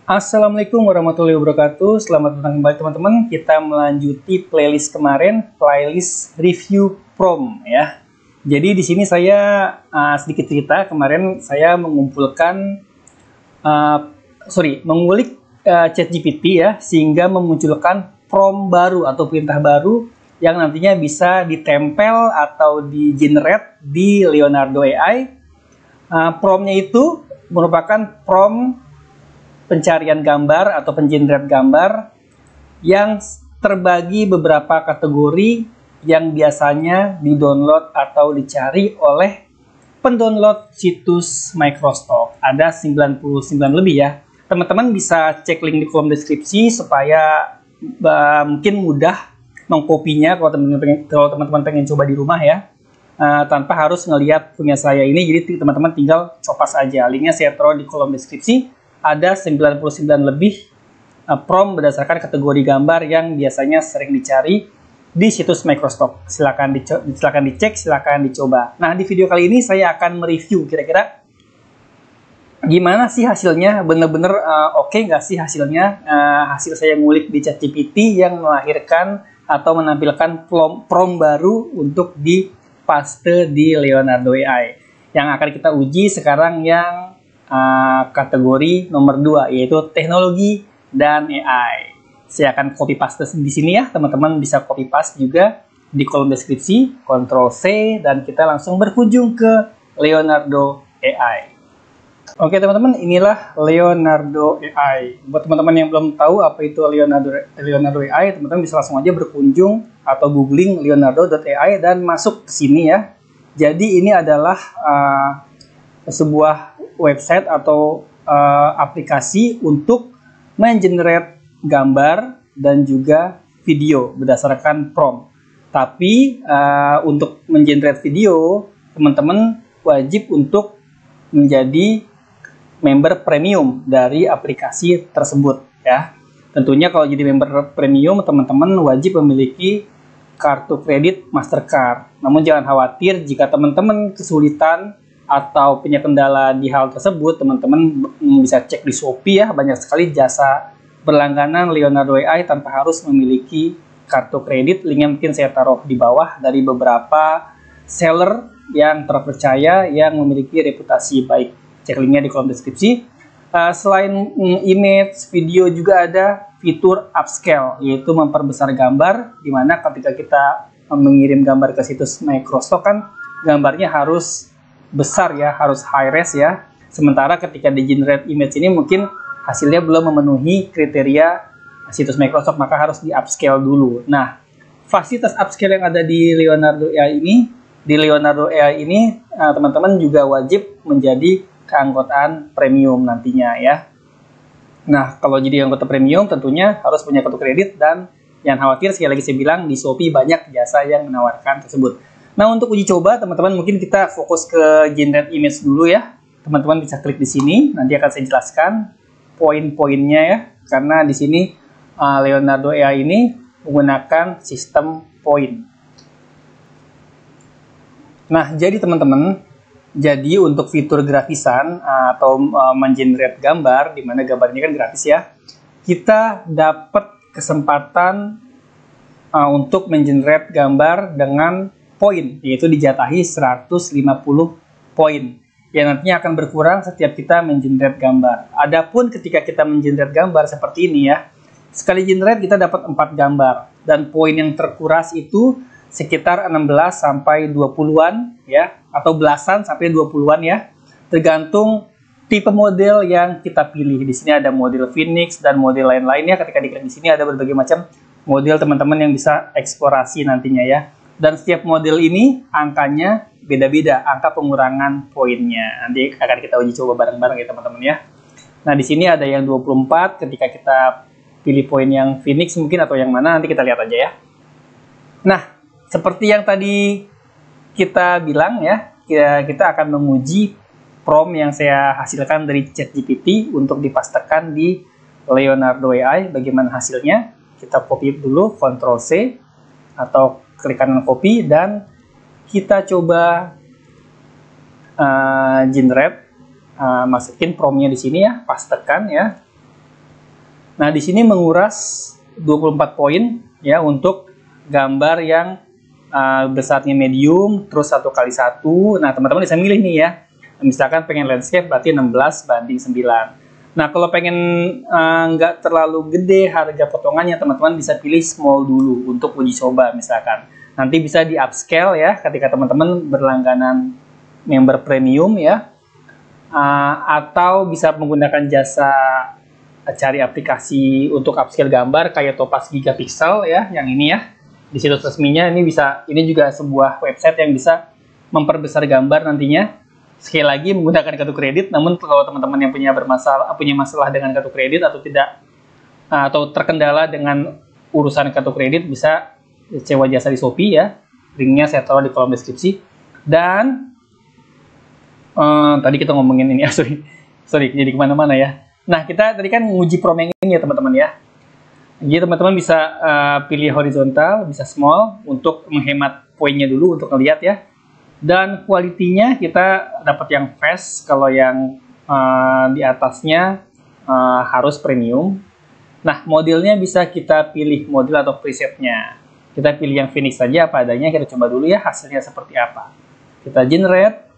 Assalamualaikum warahmatullahi wabarakatuh. Selamat datang kembali teman-teman. Kita melanjuti playlist kemarin, playlist review prom ya. Jadi di sini saya sedikit cerita. Kemarin saya mengumpulkan, mengulik ChatGPT ya, sehingga memunculkan prom baru atau perintah baru yang nantinya bisa ditempel atau di-generate di Leonardo AI. Promnya itu merupakan prom pencarian gambar atau pengenerate gambar yang terbagi beberapa kategori yang biasanya di-download atau dicari oleh pendownload situs Microsoft. Ada 99 lebih ya. Teman-teman bisa cek link di kolom deskripsi supaya mungkin mudah mengkopinya kalau teman-teman pengen coba di rumah ya. Tanpa harus ngelihat punya saya ini, jadi teman-teman tinggal copas aja. Linknya saya taruh di kolom deskripsi. Ada 99 lebih prom berdasarkan kategori gambar yang biasanya sering dicari di situs Microsoft. Silakan dicek, silakan dicoba. Nah, di video kali ini saya akan mereview kira-kira gimana sih hasilnya, bener-bener oke nggak sih hasilnya. Hasil saya ngulik di ChatGPT yang melahirkan atau menampilkan prom baru untuk dipaste di Leonardo AI. Yang akan kita uji sekarang yang kategori nomor 2, yaitu teknologi dan AI. Saya akan copy paste di sini ya, teman-teman bisa copy paste juga di kolom deskripsi, Ctrl C, dan kita langsung berkunjung ke Leonardo AI. Oke teman-teman, inilah Leonardo AI. Buat teman-teman yang belum tahu apa itu Leonardo AI, teman-teman bisa langsung aja berkunjung atau googling leonardo.ai dan masuk ke sini ya. Jadi ini adalah sebuah website atau aplikasi untuk mengenerate gambar dan juga video berdasarkan prompt. Tapi untuk mengenerate video, teman-teman wajib untuk menjadi member premium dari aplikasi tersebut ya. Tentunya kalau jadi member premium, teman-teman wajib memiliki kartu kredit Mastercard. Namun jangan khawatir jika teman-teman kesulitan atau punya kendala di hal tersebut, teman-teman bisa cek di Shopee ya, banyak sekali jasa berlangganan Leonardo AI tanpa harus memiliki kartu kredit. Linknya mungkin saya taruh di bawah dari beberapa seller yang terpercaya yang memiliki reputasi baik. Cek linknya di kolom deskripsi. Selain image, video juga ada fitur upscale, yaitu memperbesar gambar, dimana ketika kita mengirim gambar ke situs Microsoft kan gambarnya harus besar ya, harus high res ya. Sementara ketika di generate image ini mungkin hasilnya belum memenuhi kriteria situs Microsoft, maka harus di upscale dulu. Nah, fasilitas upscale yang ada di Leonardo AI ini, teman-teman juga wajib menjadi keanggotaan premium nantinya ya. Nah, kalau jadi anggota premium tentunya harus punya kartu kredit, dan jangan khawatir, sekali lagi saya bilang di Shopee banyak jasa yang menawarkan tersebut. Nah, untuk uji coba, teman-teman mungkin kita fokus ke generate image dulu ya. Teman-teman bisa klik di sini, nanti akan saya jelaskan poin-poinnya ya. Karena di sini Leonardo AI ini menggunakan sistem poin. Nah, jadi teman-teman, jadi untuk fitur gratisan atau mengenerate gambar, di mana gambar ini kan gratis ya, kita dapat kesempatan untuk mengenerate gambar dengan poin, yaitu dijatahi 150 poin yang nantinya akan berkurang setiap kita mengenerate gambar. Adapun ketika kita mengenerate gambar seperti ini ya, sekali generate kita dapat 4 gambar, dan poin yang terkuras itu sekitar 16 sampai 20-an ya, atau belasan sampai 20-an ya, tergantung tipe model yang kita pilih. Di sini ada model Phoenix dan model lain-lainnya. Ketika diklik di sini ada berbagai macam model teman-teman yang bisa eksplorasi nantinya ya. Dan setiap model ini angkanya beda-beda, angka pengurangan poinnya. Nanti akan kita uji coba bareng-bareng ya teman-teman ya. Nah, di sini ada yang 24, ketika kita pilih poin yang Phoenix mungkin atau yang mana, nanti kita lihat aja ya. Nah, seperti yang tadi kita bilang ya, kita akan menguji prom yang saya hasilkan dari ChatGPT untuk dipastekan di Leonardo AI. Bagaimana hasilnya? Kita copy dulu, Ctrl C atau klik kanan copy, dan kita coba generate, masukin promnya di sini ya, pastekan ya. Nah, di sini menguras 24 poin ya untuk gambar yang besarnya medium, terus 1x1. Nah, teman-teman bisa milih nih ya. Misalkan pengen landscape berarti 16:9. Nah, kalau pengen nggak terlalu gede harga potongannya, teman-teman bisa pilih small dulu untuk uji coba misalkan. Nanti bisa di upscale ya ketika teman-teman berlangganan member premium ya. Atau bisa menggunakan jasa cari aplikasi untuk upscale gambar kayak Topaz Gigapixel ya, yang ini ya. Di situs resminya ini juga sebuah website yang bisa memperbesar gambar nantinya. Sekali lagi menggunakan kartu kredit, namun kalau teman-teman yang punya masalah dengan kartu kredit atau terkendala dengan urusan kartu kredit, bisa sewa jasa di Shopee ya. Linknya saya taruh di kolom deskripsi. Dan tadi kita ngomongin ini, sorry jadi kemana-mana ya. Nah, kita tadi kan nguji promeng ini ya teman-teman ya. Jadi teman-teman bisa pilih horizontal, bisa small untuk menghemat poinnya dulu untuk ngelihat ya. Dan kualitinya kita dapat yang fast, kalau yang di atasnya harus premium. Nah, modelnya bisa kita pilih model atau presetnya. Kita pilih yang Phoenix saja apa adanya, kita coba dulu ya hasilnya seperti apa. Kita generate.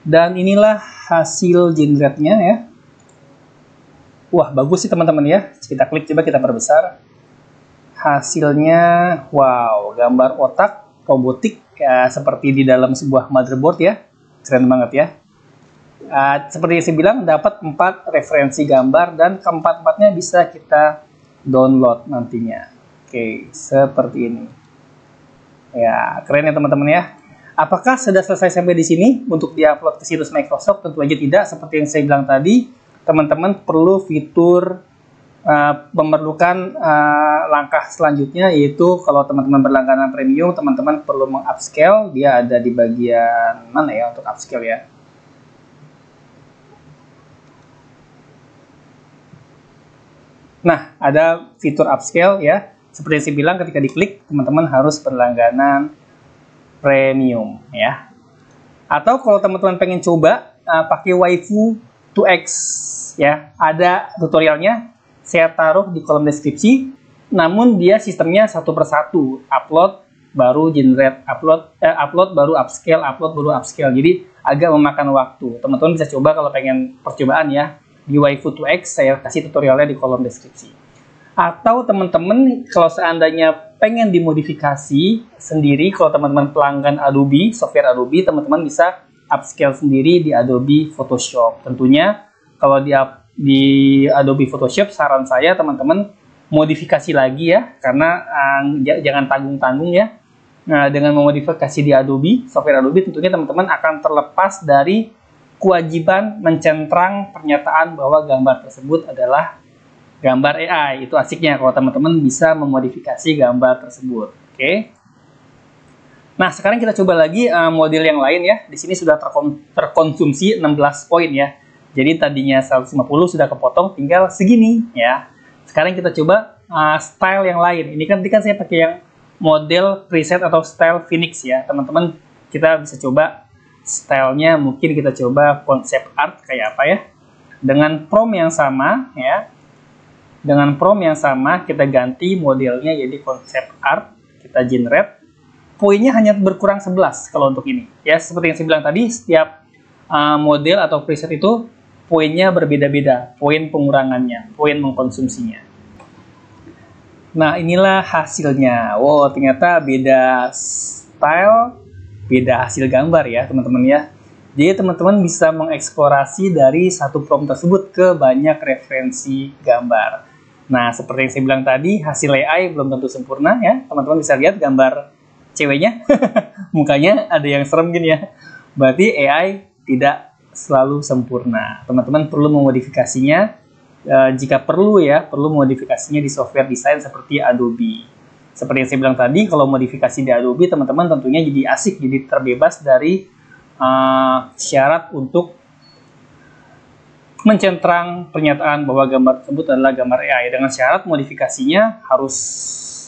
Dan inilah hasil generate-nya ya. Wah, bagus sih teman-teman ya. Kita klik, coba kita perbesar. Hasilnya, wow, gambar otak robotik ya, seperti di dalam sebuah motherboard ya. Keren banget ya. Seperti yang saya bilang, dapat 4 referensi gambar dan keempat-empatnya bisa kita download nantinya. Oke, seperti ini. Ya, keren ya teman-teman ya. Apakah sudah selesai sampai di sini untuk diupload ke situs Microsoft? Tentu aja tidak. Seperti yang saya bilang tadi, teman-teman perlu memerlukan langkah selanjutnya, yaitu kalau teman-teman berlangganan premium, teman-teman perlu mengupscale. Dia ada di bagian mana ya untuk upscale ya? Nah, ada fitur upscale ya. Seperti yang saya bilang, ketika diklik, teman-teman harus berlangganan premium ya. Atau kalau teman-teman pengen coba pakai Waifu 2X ya, ada tutorialnya, saya taruh di kolom deskripsi. Namun dia sistemnya 1 per 1, upload baru generate, upload baru upscale, upload baru upscale. Jadi agak memakan waktu. Teman-teman bisa coba kalau pengen percobaan ya di Waifu 2X, saya kasih tutorialnya di kolom deskripsi. Atau teman-teman kalau seandainya pengen dimodifikasi sendiri, kalau teman-teman pelanggan Adobe, software Adobe, teman-teman bisa upscale sendiri di Adobe Photoshop. Tentunya kalau di Adobe Photoshop, saran saya teman-teman modifikasi lagi ya, karena jangan tanggung-tanggung ya. Nah, dengan memodifikasi di Adobe, software Adobe, tentunya teman-teman akan terlepas dari kewajiban mencentrang pernyataan bahwa gambar tersebut adalah gambar AI. Itu asiknya kalau teman-teman bisa memodifikasi gambar tersebut. Oke. Nah, sekarang kita coba lagi model yang lain ya. Di sini sudah terkonsumsi 16 poin ya. Jadi tadinya 150 sudah kepotong, tinggal segini ya. Sekarang kita coba style yang lain. Ini kan tadi kan saya pakai yang model preset atau style Phoenix ya. Teman-teman, kita bisa coba stylenya, mungkin kita coba konsep art kayak apa ya. Dengan prompt yang sama ya. Dengan prompt yang sama, kita ganti modelnya jadi konsep art, kita generate. Poinnya hanya berkurang 11 kalau untuk ini. Ya, seperti yang saya bilang tadi, setiap model atau preset itu poinnya berbeda-beda, poin pengurangannya, poin mengkonsumsinya. Nah, inilah hasilnya. Wow, ternyata beda style, beda hasil gambar ya, teman-teman ya. Jadi teman-teman bisa mengeksplorasi dari satu prompt tersebut ke banyak referensi gambar. Nah, seperti yang saya bilang tadi, hasil AI belum tentu sempurna ya. Teman-teman bisa lihat gambar ceweknya, mukanya ada yang serem gini ya. Berarti AI tidak selalu sempurna. Teman-teman perlu memodifikasinya jika perlu ya, perlu modifikasinya di software desain seperti Adobe. Seperti yang saya bilang tadi, kalau modifikasi di Adobe, teman-teman tentunya jadi asik, jadi terbebas dari syarat untuk mencentrang pernyataan bahwa gambar tersebut adalah gambar AI. Dengan syarat modifikasinya harus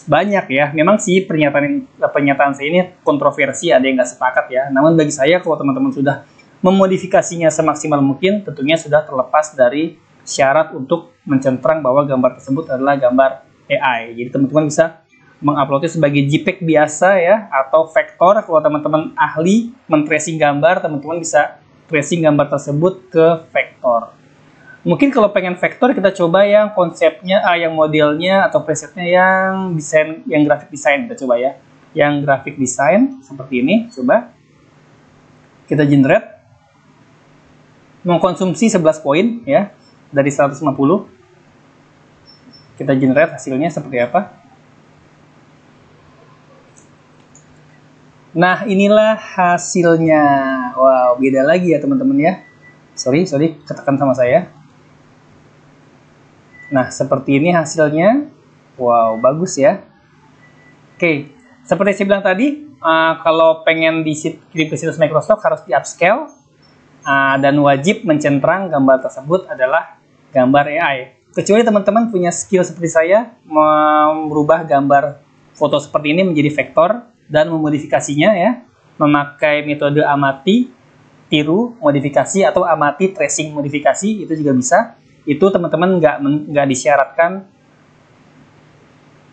banyak ya. Memang sih pernyataan saya ini kontroversi, ada yang nggak sepakat ya. Namun bagi saya, kalau teman-teman sudah memodifikasinya semaksimal mungkin tentunya sudah terlepas dari syarat untuk mencentrang bahwa gambar tersebut adalah gambar AI. Jadi teman-teman bisa menguploadnya sebagai JPEG biasa ya, atau vektor. Kalau teman-teman ahli men-tracing gambar, teman-teman bisa tracing gambar tersebut ke vektor. Mungkin kalau pengen vektor, kita coba yang konsepnya, yang modelnya atau presetnya yang desain, yang grafik desain kita coba ya. Yang grafik desain seperti ini, coba kita generate. Mengkonsumsi 11 poin ya dari 150. Kita generate hasilnya seperti apa. Nah, inilah hasilnya. Wow, beda lagi ya teman-teman ya. Sorry, ketekan sama saya. Nah, seperti ini hasilnya. Wow, bagus ya. Oke, seperti saya bilang tadi, kalau pengen dikirim ke situs Microsoft harus di upscale, dan wajib mencentrang gambar tersebut adalah gambar AI. Kecuali teman-teman punya skill seperti saya, merubah gambar foto seperti ini menjadi vektor dan memodifikasinya ya, memakai metode amati, tiru, modifikasi, atau amati, tracing, modifikasi, itu juga bisa. Itu teman-teman nggak disyaratkan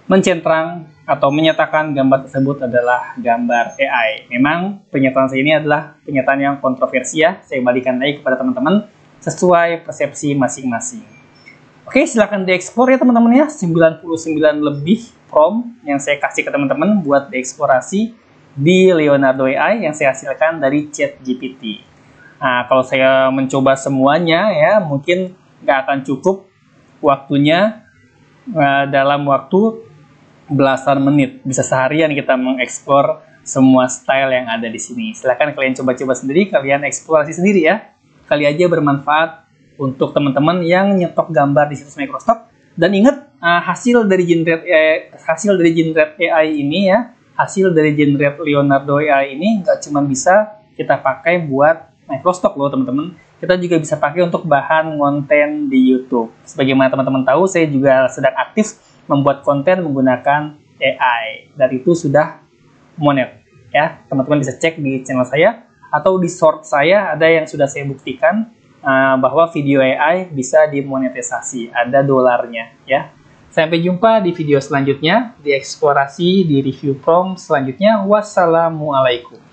mencentrang atau menyatakan gambar tersebut adalah gambar AI. Memang pernyataan saya ini adalah pernyataan yang kontroversi ya. Saya balikan lagi kepada teman-teman sesuai persepsi masing-masing. Oke, silahkan dieksplor ya teman-teman ya. 99 lebih prompt yang saya kasih ke teman-teman buat dieksplorasi di Leonardo AI yang saya hasilkan dari ChatGPT. Nah, kalau saya mencoba semuanya ya, mungkin nggak akan cukup waktunya dalam waktu belasan menit. Bisa seharian kita mengeksplor semua style yang ada di sini. Silahkan kalian coba-coba sendiri, kalian eksplorasi sendiri ya. Kali aja bermanfaat untuk teman-teman yang nyetok gambar di situs Microsoft. Dan ingat, hasil dari generate AI ini ya, hasil dari generate Leonardo AI ini nggak cuma bisa kita pakai buat Microsoft loh teman-teman. Kita juga bisa pakai untuk bahan konten di YouTube. Sebagaimana teman-teman tahu, saya juga sedang aktif membuat konten menggunakan AI. Dan itu sudah monet ya. Teman-teman bisa cek di channel saya atau di short saya, ada yang sudah saya buktikan bahwa video AI bisa dimonetisasi, ada dolarnya ya. Sampai jumpa di video selanjutnya, di eksplorasi, di review prompt selanjutnya. Wassalamualaikum.